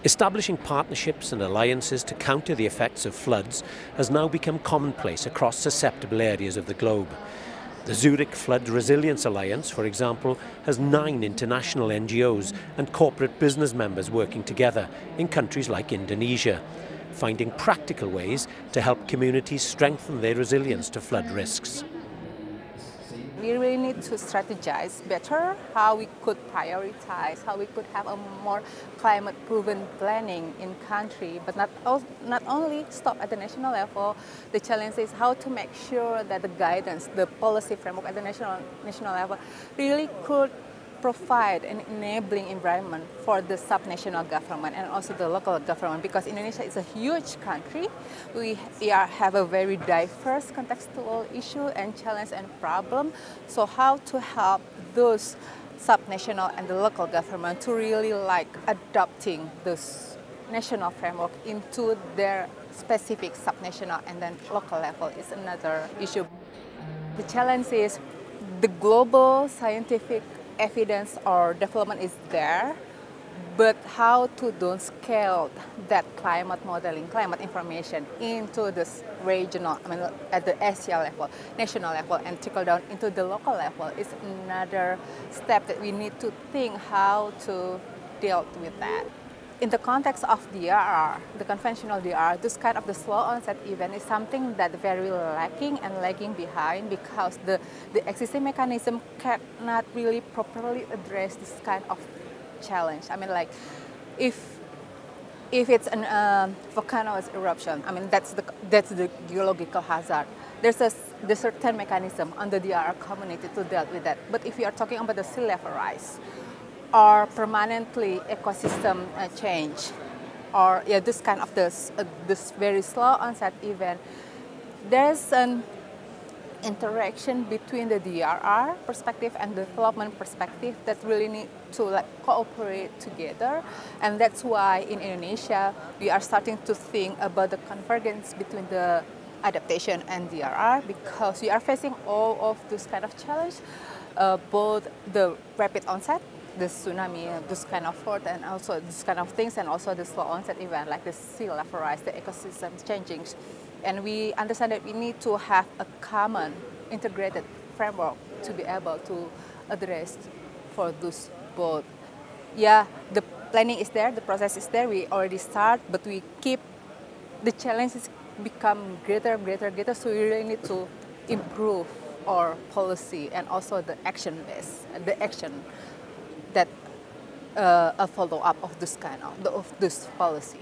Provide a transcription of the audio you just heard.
Establishing partnerships and alliances to counter the effects of floods has now become commonplace across susceptible areas of the globe. The Zurich Flood Resilience Alliance, for example, has 9 international NGOs and corporate business members working together in countries like Indonesia, finding practical ways to help communities strengthen their resilience to flood risks. We really need to strategize better how we could prioritize, how we could have a more climate-proven planning in country, but not only stop at the national level. The challenge is how to make sure that the guidance, the policy framework at the national level really could provide an enabling environment for the subnational government and also the local government, because Indonesia is a huge country. We have a very diverse contextual issue and challenge and problem. So how to help those subnational and the local government to really adopting this national framework into their specific subnational and then local level is another issue. The challenge is the global scientific evidence or development is there, but how to don't scale that climate modeling, climate information into this regional, at the Asia level, national level, and trickle down into the local level is another step that we need to think how to deal with that. In the context of DRR, the conventional DRR, this kind of the slow onset event is something that very lacking and lagging behind, because the existing mechanism cannot really properly address this kind of challenge. If it's an volcano's eruption, that's the geological hazard. There's a certain mechanism on the DRR community to deal with that. But if you are talking about the sea level rise, or permanently ecosystem change, or this kind of this very slow onset event, there's an interaction between the DRR perspective and the development perspective that really need to cooperate together, and that's why in Indonesia we are starting to think about the convergence between the adaptation and DRR, because we are facing all of this kind of challenge, both the rapid onset, the tsunami, this kind of flood, and also this kind of things, and also the slow onset event like the sea level rise, the ecosystem changing. And we understand that we need to have a common integrated framework to be able to address for those both. Yeah, the planning is there, the process is there, we already start, but we keep the challenges become greater, so we really need to improve our policy and also the action base, the action that a follow-up of this kind of this policy.